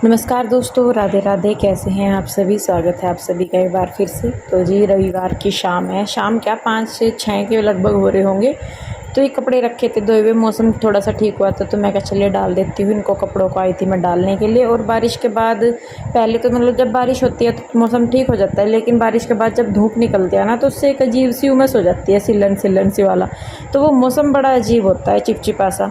नमस्कार दोस्तों, राधे राधे। कैसे हैं आप सभी? स्वागत है आप सभी का एक बार फिर से। तो जी रविवार की शाम है, शाम क्या 5 से 6 के लगभग हो रहे होंगे। तो ये कपड़े रखे थे धोए हुए, मौसम थोड़ा सा ठीक हुआ था तो मैं कहा चलिए डाल देती हूँ इनको। कपड़ों को आई थी मैं डालने के लिए। और बारिश के बाद पहले तो मतलब जब बारिश होती है तो मौसम ठीक हो जाता है, लेकिन बारिश के बाद जब धूप निकलती है ना तो उससे एक अजीब सी उमस हो जाती है, सिलन सिलन सी वाला। तो वो मौसम बड़ा अजीब होता है, चिपचिपा सा।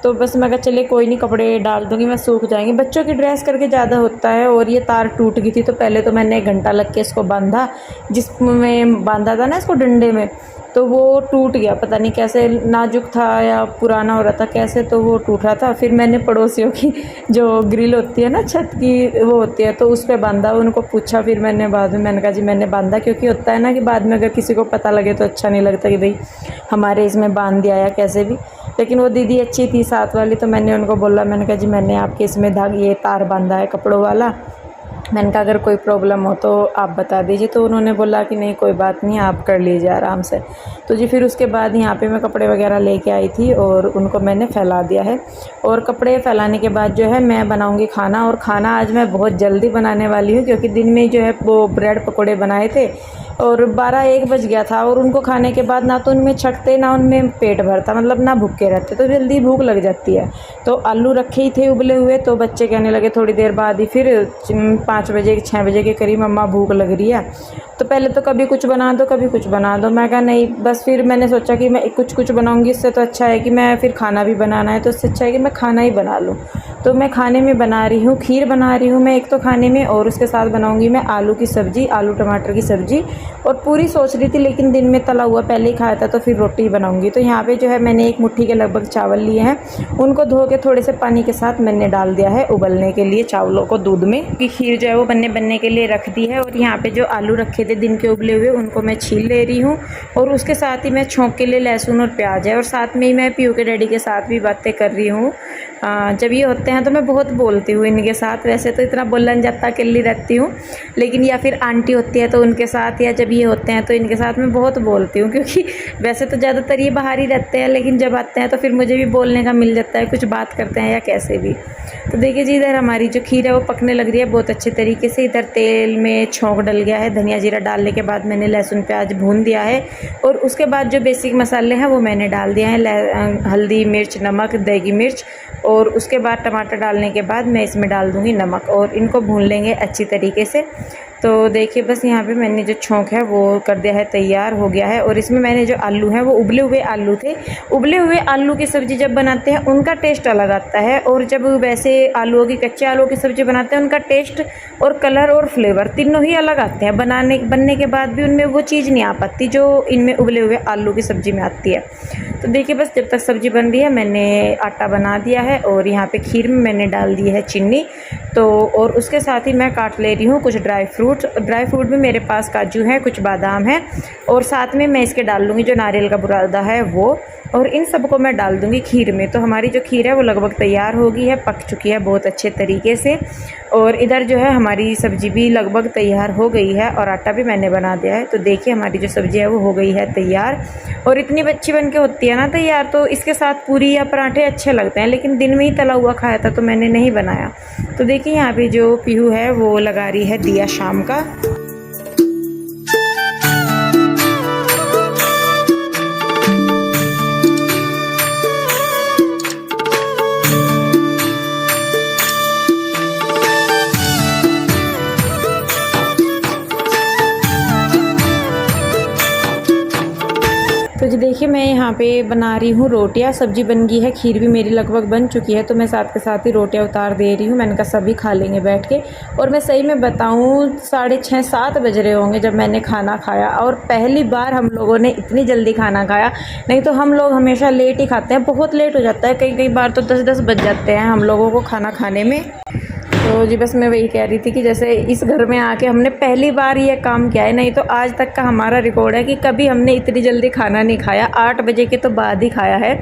तो बस मैं कहा चलिए कोई नहीं, कपड़े डाल दूँगी मैं, सूख जाएंगे। बच्चों की ड्रेस करके ज़्यादा होता है। और ये तार टूट गई थी तो पहले तो मैंने 1 घंटा लग के इसको बांधा, जिसमें बांधा था ना इसको डंडे में, तो वो टूट गया। पता नहीं कैसे, नाजुक था या पुराना हो रहा था कैसे, तो वो टूट रहा था। फिर मैंने पड़ोसियों की जो ग्रिल होती है ना छत की, वो होती है, तो उस पर बांधा। उनको पूछा फिर मैंने बाद में, मैंने कहा जी मैंने बांधा, क्योंकि होता है ना कि बाद में अगर किसी को पता लगे तो अच्छा नहीं लगता कि भाई हमारे इसमें बांध दिया या कैसे भी। लेकिन वो दीदी अच्छी थी साथ वाली, तो मैंने उनको बोला, मैंने कहा जी मैंने आपके इसमें ये तार बांधा है कपड़ों वाला। मैंने कहा अगर कोई प्रॉब्लम हो तो आप बता दीजिए। तो उन्होंने बोला कि नहीं कोई बात नहीं, आप कर लीजिए आराम से। तो जी फिर उसके बाद यहाँ पे मैं कपड़े वगैरह लेके आई थी और उनको मैंने फैला दिया है। और कपड़े फैलाने के बाद जो है मैं बनाऊँगी खाना। और खाना आज मैं बहुत जल्दी बनाने वाली हूँ, क्योंकि दिन में जो है वो ब्रेड पकौड़े बनाए थे और 12-1 बज गया था। और उनको खाने के बाद ना तो उनमें छकते ना उनमें पेट भरता, मतलब ना भूखे रहते, तो जल्दी भूख लग जाती है। तो आलू रखे ही थे उबले हुए, तो बच्चे कहने लगे थोड़ी देर बाद ही, फिर 5 बजे 6 बजे के करीब, मम्मा भूख लग रही है। तो पहले तो कभी कुछ बना दो कभी कुछ बना दो। मैं कहा नहीं, बस फिर मैंने सोचा कि मैं कुछ बनाऊंगी, इससे तो अच्छा है कि मैं फिर खाना भी बनाना है, तो इससे अच्छा है कि मैं खाना ही बना लूँ। तो मैं खाने में बना रही हूँ, खीर बना रही हूँ मैं एक तो खाने में, और उसके साथ बनाऊँगी मैं आलू की सब्ज़ी, आलू टमाटर की सब्ज़ी। और पूरी सोच रही थी, लेकिन दिन में तला हुआ पहले ही खाया था तो फिर रोटी बनाऊंगी। तो यहाँ पे जो है मैंने 1 मुट्ठी के लगभग चावल लिए हैं, उनको धो के थोड़े से पानी के साथ मैंने डाल दिया है उबलने के लिए चावलों को दूध में, कि खीर जो है वो बनने के लिए रख दी है। और यहाँ पे जो आलू रखे थे दिन के उबले हुए, उनको मैं छील ले रही हूँ। और उसके साथ ही मैं छोंक के लिए लहसुन और प्याज है, और साथ में ही मैं पीयू के डैडी के साथ भी बातें कर रही हूँ। जब ये होते हैं तो मैं बहुत बोलती हूँ इनके साथ, वैसे तो इतना बोलन जाता अकेली रहती हूँ, लेकिन या फिर आंटी होती है तो उनके साथ, या जब ये होते हैं तो इनके साथ मैं बहुत बोलती हूँ। क्योंकि वैसे तो ज़्यादातर ये बाहर ही रहते हैं, लेकिन जब आते हैं तो फिर मुझे भी बोलने का मिल जाता है, कुछ बात करते हैं या कैसे भी। तो देखिए जी, इधर हमारी जो खीर है वो पकने लग रही है बहुत अच्छे तरीके से। इधर तेल में छोंक डल गया है, धनिया जीरा डालने के बाद मैंने लहसुन प्याज भून दिया है। और उसके बाद जो बेसिक मसाले हैं वो मैंने डाल दिया है, हल्दी मिर्च नमक देगी मिर्च। और उसके बाद टमाटर डालने के बाद मैं इसमें डाल दूँगी नमक, और इनको भून लेंगे अच्छी तरीके से। तो देखिए बस यहाँ पे मैंने जो छोंक है वो कर दिया है, तैयार हो गया है। और इसमें मैंने जो आलू हैं वो उबले हुए आलू थे। उबले हुए आलू की सब्ज़ी जब बनाते हैं उनका टेस्ट अलग आता है, और जब वैसे आलूओं की कच्चे आलूओं की सब्ज़ी बनाते हैं उनका टेस्ट और कलर और फ्लेवर तीनों ही अलग आते हैं। बनने के बाद भी उनमें वो चीज़ नहीं आ पाती जो इनमें उबले हुए आलू की सब्ज़ी में आती है। तो देखिए बस जब तक सब्ज़ी बन रही है मैंने आटा बना दिया है, और यहाँ पे खीर में मैंने डाल दी है चीनी। तो और उसके साथ ही मैं काट ले रही हूँ कुछ ड्राई फ्रूट भी मेरे पास काजू है, कुछ बादाम है, और साथ में मैं इसके डाल दूँगी जो नारियल का बुरादा है वो। और इन सबको मैं डाल दूँगी खीर में। तो हमारी जो खीर है वो लगभग तैयार हो गई है, पक चुकी है बहुत अच्छे तरीके से। और इधर जो है हमारी सब्ज़ी भी लगभग तैयार हो गई है, और आटा भी मैंने बना दिया है। तो देखिए हमारी जो सब्ज़ी है वो हो गई है तैयार, और इतनी अच्छी बन के होती है ना तैयार, तो इसके साथ पूरी या पराठे अच्छे लगते हैं। लेकिन दिन में ही तला हुआ खाया था तो मैंने नहीं बनाया। तो देखिए यहाँ पे जो पीहू है वो लगा रही है दिया शाम का। तो जी देखिए मैं यहाँ पे बना रही हूँ रोटियाँ। सब्जी बन गई है, खीर भी मेरी लगभग बन चुकी है, तो मैं साथ के साथ ही रोटियाँ उतार दे रही हूँ। मैंने कहा सभी खा लेंगे बैठ के। और मैं सही में बताऊँ 6:30-7 बज रहे होंगे जब मैंने खाना खाया, और पहली बार हम लोगों ने इतनी जल्दी खाना खाया। नहीं तो हम लोग हमेशा लेट ही खाते हैं, बहुत लेट हो जाता है, कई बार तो 10-10 बज जाते हैं हम लोगों को खाना खाने में। तो जी बस मैं वही कह रही थी कि जैसे इस घर में आके हमने पहली बार ये काम किया है, नहीं तो आज तक का हमारा रिकॉर्ड है कि कभी हमने इतनी जल्दी खाना नहीं खाया। 8 बजे के तो बाद ही खाया है,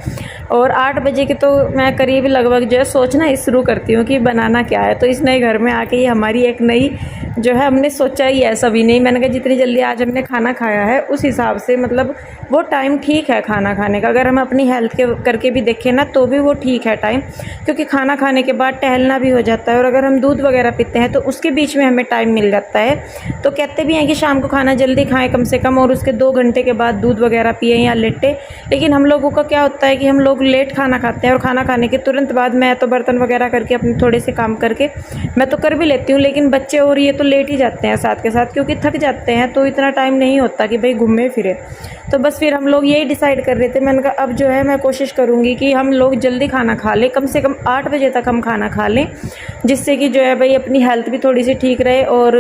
और 8 बजे के तो मैं करीब लगभग जो है सोचना शुरू करती हूँ कि बनाना क्या है। तो इस नए घर में आके ये हमारी एक नई जो है हमने सोचा ही है सभी ने। मैंने कहा जितनी जल्दी आज हमने खाना खाया है उस हिसाब से मतलब वो टाइम ठीक है खाना खाने का। अगर हम अपनी हेल्थ के करके भी देखें ना तो भी वो ठीक है टाइम, क्योंकि खाना खाने के बाद टहलना भी हो जाता है। और अगर हम हम दूध वगैरह पीते हैं तो उसके बीच में हमें टाइम मिल जाता है। तो कहते भी हैं कि शाम को खाना जल्दी खाएं कम से कम, और उसके 2 घंटे के बाद दूध वगैरह पिएं या लेटें। लेकिन हम लोगों का क्या होता है कि हम लोग लेट खाना खाते हैं, और खाना खाने के तुरंत बाद मैं तो बर्तन वगैरह करके अपने थोड़े से काम करके मैं तो कर भी लेती हूँ, लेकिन बच्चे और ये तो लेट ही जाते हैं साथ के साथ, क्योंकि थक जाते हैं तो इतना टाइम नहीं होता कि भाई घूमे फिरे। तो बस फिर हम लोग यही डिसाइड कर रहे थे, मैंने कहा अब जो है मैं कोशिश करूँगी कि हम लोग जल्दी खाना खा लें, कम से कम 8 बजे तक हम खाना खा लें, जिससे कि जो है भाई अपनी हेल्थ भी थोड़ी सी ठीक रहे। और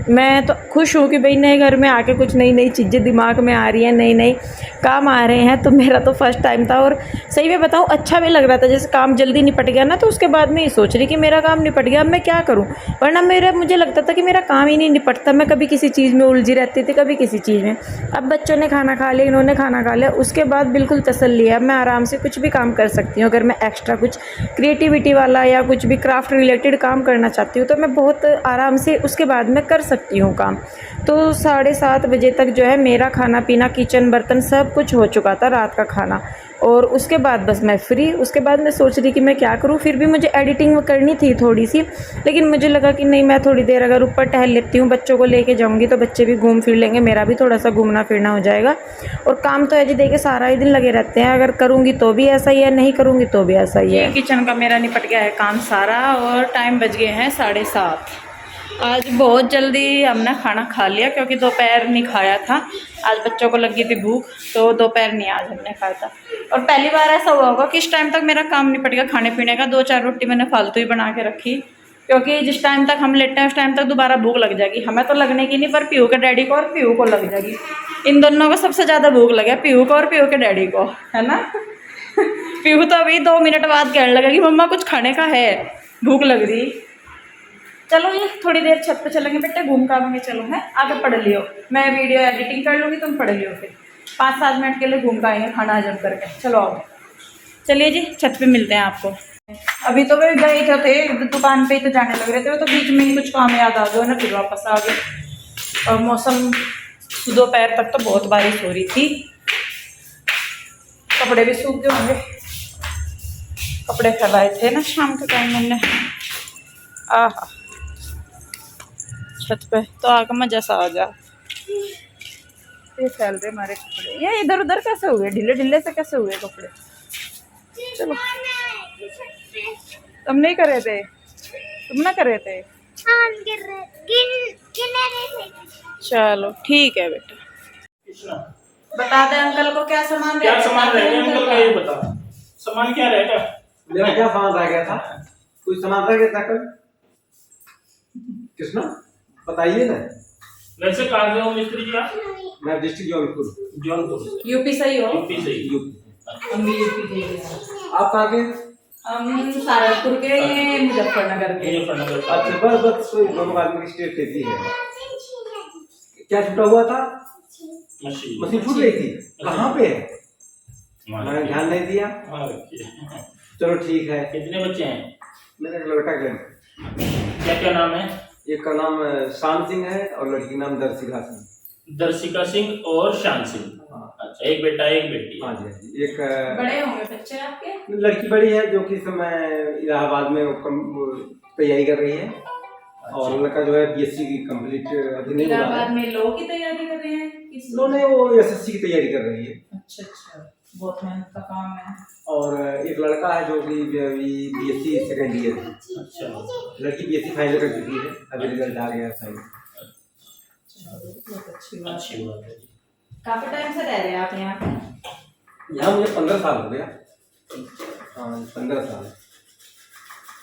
मैं तो खुश हूँ कि भाई नए घर में आके कुछ नई नई चीज़ें दिमाग में आ रही हैं, नई नई काम आ रहे हैं। तो मेरा तो फर्स्ट टाइम था, और सही में बताऊँ अच्छा भी लग रहा था। जैसे काम जल्दी निपट गया ना, तो उसके बाद मैं ये सोच रही कि मेरा काम निपट गया, अब मैं क्या करूँ। वरना मुझे लगता था कि मेरा काम ही नहीं निपटता, मैं कभी किसी चीज़ में उलझी रहती थी, कभी किसी चीज़ में। अब बच्चों ने खाना खा लिया, इन्होंने खाना खा लिया, उसके बाद बिल्कुल तसल्ली है, मैं आराम से कुछ भी काम कर सकती हूँ। अगर मैं एक्स्ट्रा कुछ क्रिएटिविटी वाला या कुछ भी क्राफ्ट रिलेटेड काम करना चाहती हूँ तो मैं बहुत आराम से उसके बाद में कर सकती हूँ काम। तो 7:30 बजे तक जो है मेरा खाना पीना, किचन, बर्तन सब कुछ हो चुका था, रात का खाना। और उसके बाद बस मैं फ्री। उसके बाद मैं सोच रही कि मैं क्या करूँ, फिर भी मुझे एडिटिंग करनी थी थोड़ी सी, लेकिन मुझे लगा कि नहीं, मैं थोड़ी देर अगर ऊपर टहल लेती हूँ, बच्चों को लेके जाऊँगी तो बच्चे भी घूम फिर लेंगे, मेरा भी थोड़ा सा घूमना फिरना हो जाएगा। और काम तो ऐसे देखिए सारा ही दिन लगे रहते हैं, अगर करूँगी तो भी ऐसा ही है, नहीं करूँगी तो भी ऐसा ही है। किचन का मेरा निपट गया है काम सारा, और टाइम बज गए हैं 7:30। आज बहुत जल्दी हमने खाना खा लिया, क्योंकि दोपहर नहीं खाया था। आज बच्चों को लगी थी भूख, तो दोपहर नहीं आज हमने खाया था। और पहली बार ऐसा हुआ होगा कि इस टाइम तक मेरा काम निपट गया खाने पीने का। 2-4 रोटी मैंने फालतू ही बना के रखी, क्योंकि जिस टाइम तक हम लेटे हैं उस टाइम तक दोबारा भूख लग जाएगी। हमें तो लगने की नहीं, पर पीहू के डैडी को और पीहू को लग जाएगी। इन दोनों को सबसे ज़्यादा भूख लगे, पीहू को और पीहू के डैडी को, है ना। पीहू तो अभी 2 मिनट बाद कहने लगा कि मम्मा कुछ खाने का है, भूख लग रही। चलो ये थोड़ी देर छत पे चलेंगे बेटे, घूम घामेंगे। चलो है, आगे पढ़ लियो, मैं वीडियो एडिटिंग कर लूँगी, तुम पढ़ लियो। फिर 5-7 मिनट के लिए घूम के आएंगे खाना हजम करके। चलो आओ, चलिए जी, छत पे मिलते हैं आपको। अभी तो वे गए थे दुकान पे ही, तो जाने लग रहे थे, तो बीच में ही कुछ काम याद आ गया ना, फिर वापस आ गए। और मौसम दोपहर तक तो बहुत बारिश हो रही थी, कपड़े भी सूख गए होंगे, कपड़े फैलाए थे ना शाम के टाइम मैंने। आहा, छत पे तो आकर मजा सा आ जा। ये फैल रहे हमारे कपड़े, ये इधर उधर कैसे हुए, ढीले ढीले से कैसे हुए कपड़े। चलो, तुम नहीं कर रहे थे, तुम ना कर रहे थे। चलो ठीक है बेटा। बता दे अंकल को क्या सामान क्या सामान रह गया अंकल का, ये बता। सामान क्या रहेगा? मेरा क्या सामान रह गया था? कोई सामान रह गया था कल? कृष्णा बताइए ना। वैसे कहाँ से हो मिस्त्री जी आप? मैं डिस्ट्रिक्ट जौनपुर से। यूपी से ही हो? यूपी से ही। हम भी यूपी के ही हैं। आप कहाँ के? हम सहारनपुर के, ये मुजफ्फरनगर के। मुजफ्फरनगर। अच्छा, बस कोई दोनों आदमी की स्टेट एक ही है। क्या छूटा हुआ था? मशीन छूट गई थी। कहाँ पे? मैंने ध्यान नहीं दिया। चलो ठीक है। कितने बच्चे हैं? मेरा एक लड़का है। क्या क्या नाम है? एक का नाम शान सिंह है और लड़की का नाम दर्शिका सिंह। दर्शिका सिंह और शान सिंह। अच्छा, एक बेटा एक बेटी। हाँ जी। एक बड़े होंगे बच्चे आपके? लड़की बड़ी है जो कि समय इलाहाबाद में तैयारी कर रही है। और लड़का जो है बीएससी की कंप्लीट अभी नहीं हुआ है। इलाहाबाद में लॉ की तैयारी कर रहे हैं? लो नहीं, वो एसएससी की तैयारी कर रही है। अच्छा, बहुत मेहनत का काम है। और एक लड़का है जो कि बीएससी सेकेंड ईयर है। अच्छा, लड़की बीएससी फाइनल कर चुकी है, अभी रिजल्ट आ गया फाइनल। बहुत अच्छी बात है। काफी टाइम से रह रहे हैं आप यहाँ पे? यहाँ मुझे 15 साल हो गया। हाँ 15 साल।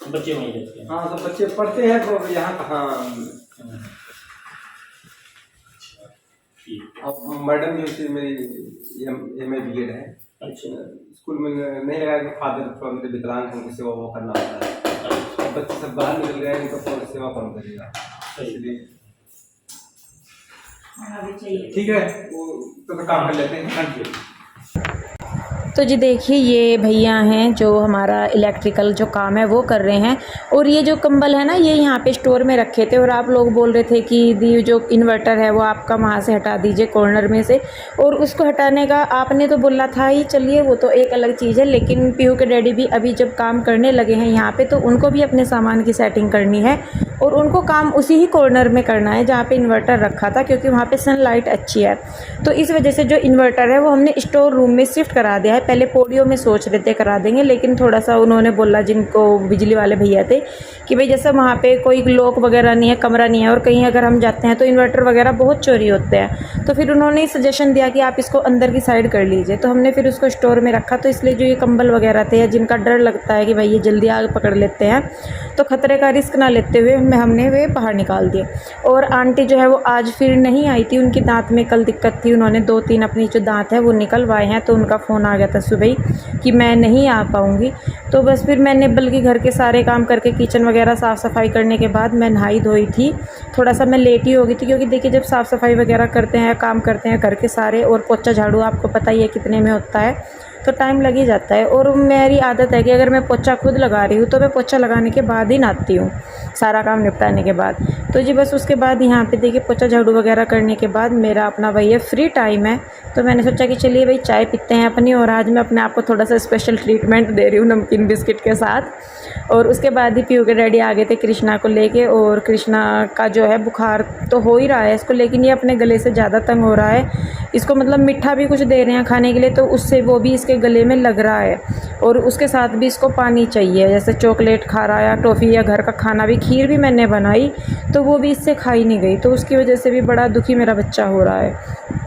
बच्चे वहीं रहते हैं? हाँ, सब बच्चे पढ़ते हैं तो यहाँ कहाँ। अब मैडम जो थी मेरी MA BEd है। अच्छा, स्कूल में नहीं लगा कि फादर थोड़ा मेरे विकलांग हैं, उनकी सेवा वो करना होता है। बच्चे सब बाहर निकल गए, उनका थोड़ा सेवा कौन करेगा, इसलिए ठीक है, वो तो काम कर लेते हैं। हाँ जी। तो जी देखिए ये भैया हैं जो हमारा इलेक्ट्रिकल जो काम है वो कर रहे हैं। और ये जो कंबल है ना ये यहाँ पे स्टोर में रखे थे और आप लोग बोल रहे थे कि दी जो इन्वर्टर है वो आपका वहाँ से हटा दीजिए कॉर्नर में से। और उसको हटाने का आपने तो बोला था ही, चलिए वो तो एक अलग चीज़ है, लेकिन पीहू के डैडी भी अभी जब काम करने लगे हैं यहाँ पे तो उनको भी अपने सामान की सेटिंग करनी है और उनको काम उसी ही कॉर्नर में करना है जहाँ पे इन्वर्टर रखा था, क्योंकि वहाँ पे सनलाइट अच्छी है। तो इस वजह से जो इन्वर्टर है वो हमने स्टोर रूम में शिफ्ट करा दिया है। पहले पोडियो में सोच रहे थे करा देंगे, लेकिन थोड़ा सा उन्होंने बोला जिनको बिजली वाले भैया थे कि भाई जैसे वहाँ पे कोई लॉक वगैरह नहीं है, कमरा नहीं है और कहीं अगर हम जाते हैं तो इन्वर्टर वगैरह बहुत चोरी होते हैं। तो फिर उन्होंने सजेशन दिया कि आप इसको अंदर की साइड कर लीजिए। तो हमने फिर उसको स्टोर में रखा। तो इसलिए जो ये कंबल वगैरह थे जिनका डर लगता है कि भाई ये जल्दी आग पकड़ लेते हैं, तो ख़तरे का रिस्क ना लेते हुए हमने वे बाहर निकाल दिए। और आंटी जो है वो आज फिर नहीं आई थी, उनकी दांत में कल दिक्कत थी, उन्होंने 2-3 अपनी जो दांत है वो निकलवाए हैं। तो उनका फ़ोन आ गया था सुबह ही कि मैं नहीं आ पाऊँगी। तो बस फिर मैंने बल्कि घर के सारे काम करके किचन वगैरह साफ़ सफाई करने के बाद मैं नहाई धोई थी। थोड़ा सा मैं लेट ही हो गई थी, क्योंकि देखिए जब साफ़ सफाई वगैरह करते हैं, काम करते हैं घर के सारे, और पोछा झाड़ू आपको पता ही है कितने में होता है, तो टाइम लग ही जाता है। और मेरी आदत है कि अगर मैं पोछा खुद लगा रही हूँ तो मैं पोछा लगाने के बाद ही नहाती हूँ, सारा काम निपटाने के बाद। तो जी बस उसके बाद यहाँ पे देखिए पोछा झाड़ू वगैरह करने के बाद मेरा अपना वही है फ्री टाइम है। तो मैंने सोचा कि चलिए भाई चाय पीते हैं अपनी, और आज मैं अपने आप को थोड़ा सा स्पेशल ट्रीटमेंट दे रही हूँ नमकीन बिस्किट के साथ। और उसके बाद ही पीहू के डैडी आ गए थे कृष्णा को लेके, और कृष्णा का जो है बुखार तो हो ही रहा है इसको, लेकिन ये अपने गले से ज़्यादा तंग हो रहा है। इसको मतलब मीठा भी कुछ दे रहे हैं खाने के लिए तो उससे वो भी इसके गले में लग रहा है, और उसके साथ भी इसको पानी चाहिए, जैसे चॉकलेट खा रहा है या टॉफ़ी या घर का खाना भी। खीर भी मैंने बनाई तो वो भी इससे खाई नहीं गई, तो उसकी वजह से भी बड़ा दुखी मेरा बच्चा हो रहा है।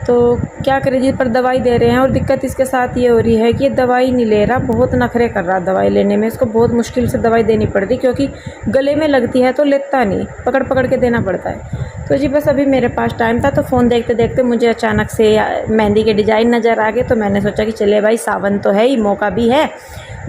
तो क्या करें जी, पर दवाई दे रहे हैं। और दिक्कत इसके साथ ये हो रही है कि ये दवाई नहीं ले रहा, बहुत नखरे कर रहा दवाई लेने में। इसको बहुत मुश्किल से दवाई देनी पड़ती, क्योंकि गले में लगती है तो लेता नहीं, पकड़ पकड़ के देना पड़ता है। तो जी बस अभी मेरे पास टाइम था तो फ़ोन देखते देखते मुझे अचानक से मेहंदी के डिज़ाइन नज़र आ गए। तो मैंने सोचा कि चलिए भाई सावन तो है ही, मौका भी है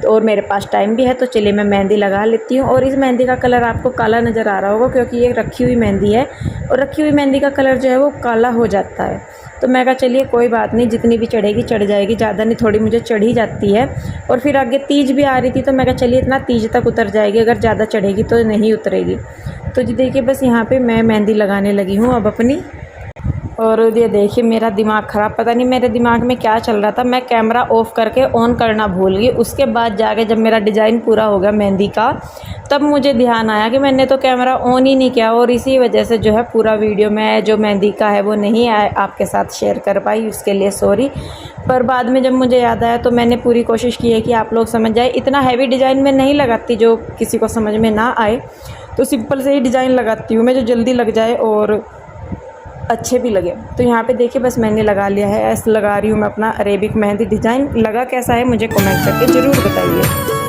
और मेरे पास टाइम भी है, तो चलिए मैं मेहंदी लगा लेती हूँ। और इस मेहंदी का कलर आपको काला नज़र आ रहा होगा, क्योंकि ये रखी हुई मेहंदी है और रखी हुई मेहंदी का कलर जो है वो काला हो जाता है। तो मैं कहा चलिए कोई बात नहीं, जितनी भी चढ़ेगी चढ़ जाएगी, ज़्यादा नहीं, थोड़ी मुझे चढ़ ही जाती है। और फिर आगे तीज भी आ रही थी तो मैं कहा चलिए इतना तीज तक उतर जाएगी, अगर ज़्यादा चढ़ेगी तो नहीं उतरेगी। तो जी देखिए बस यहाँ पे मैं मेहंदी लगाने लगी हूँ अब अपनी। और ये देखिए मेरा दिमाग ख़राब, पता नहीं मेरे दिमाग में क्या चल रहा था, मैं कैमरा ऑफ़ करके ऑन करना भूल गई। उसके बाद जाके जब मेरा डिज़ाइन पूरा हो गया मेहंदी का, तब मुझे ध्यान आया कि मैंने तो कैमरा ऑन ही नहीं किया, और इसी वजह से जो है पूरा वीडियो मैं जो मेहंदी का है वो नहीं आपके साथ शेयर कर पाई, उसके लिए सॉरी। पर बाद में जब मुझे याद आया तो मैंने पूरी कोशिश की है कि आप लोग समझ जाए। इतना हैवी डिज़ाइन मैं नहीं लगाती जो किसी को समझ में ना आए, तो सिंपल से ही डिज़ाइन लगाती हूँ मैं, जो जल्दी लग जाए और अच्छे भी लगे। तो यहाँ पे देखिए बस मैंने लगा लिया है, ऐसे लगा रही हूँ मैं अपना अरेबिक मेहंदी डिज़ाइन। लगा कैसा है मुझे कमेंट करके ज़रूर बताइए।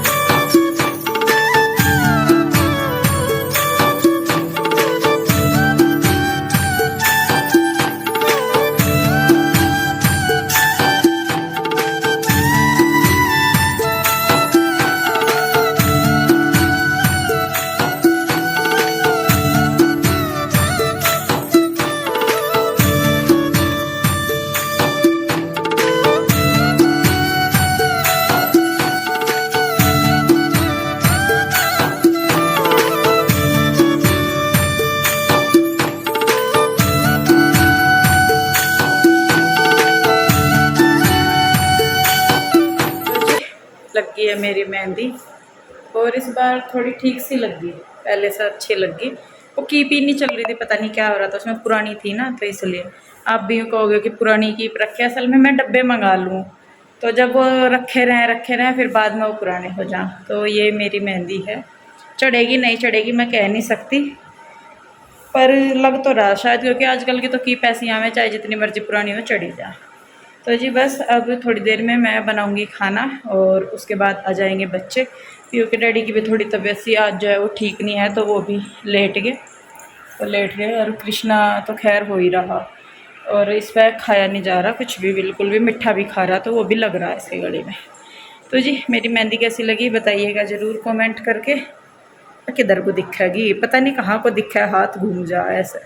लग गई है मेरी मेहंदी, और इस बार थोड़ी ठीक सी लग गई, पहले से अच्छी लग गई। वो कीप ही नहीं चल रही थी, पता नहीं क्या हो रहा था उसमें, पुरानी थी ना, तो इसलिए आप भी कहोगे कि पुरानी कीप रखे। असल में मैं डब्बे मंगा लूँ तो जब वो रखे रहें फिर बाद में वो पुराने हो जाएं। तो ये मेरी मेहंदी है, चढ़ेगी नहीं चढ़ेगी मैं कह नहीं सकती, पर लग तो रहा शायद, क्योंकि आजकल की तो कीप ऐसी आवे चाहे जितनी मर्जी पुरानी हो चढ़ी जाए। तो जी बस अब थोड़ी देर में मैं बनाऊंगी खाना, और उसके बाद आ जाएंगे बच्चे। पीहू के डैडी की भी थोड़ी तबीयत सी आज जो है वो ठीक नहीं है, तो वो भी लेट गए। और कृष्णा तो खैर हो ही रहा, और इस पर खाया नहीं जा रहा कुछ भी, बिल्कुल भी। मीठा भी खा रहा तो वो भी लग रहा है इसके गले में। तो जी मेरी मेहंदी कैसी लगी बताइएगा ज़रूर कमेंट करके। किधर को दिखेगी पता नहीं, कहाँ को दिखा है, हाथ घूम जा ऐसे।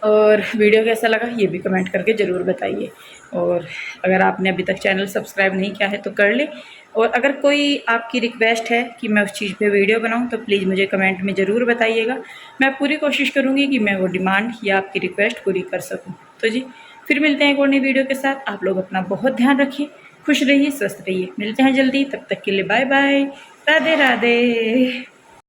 और वीडियो कैसा लगा ये भी कमेंट करके ज़रूर बताइए। और अगर आपने अभी तक चैनल सब्सक्राइब नहीं किया है तो कर ले। और अगर कोई आपकी रिक्वेस्ट है कि मैं उस चीज़ पे वीडियो बनाऊं तो प्लीज़ मुझे कमेंट में ज़रूर बताइएगा। मैं पूरी कोशिश करूँगी कि मैं वो डिमांड या आपकी रिक्वेस्ट पूरी कर सकूँ। तो जी फिर मिलते हैं एक और नई वीडियो के साथ। आप लोग अपना बहुत ध्यान रखिए, खुश रहिए, स्वस्थ रहिए। मिलते हैं जल्दी, तब तक के लिए बाय बाय, राधे राधे।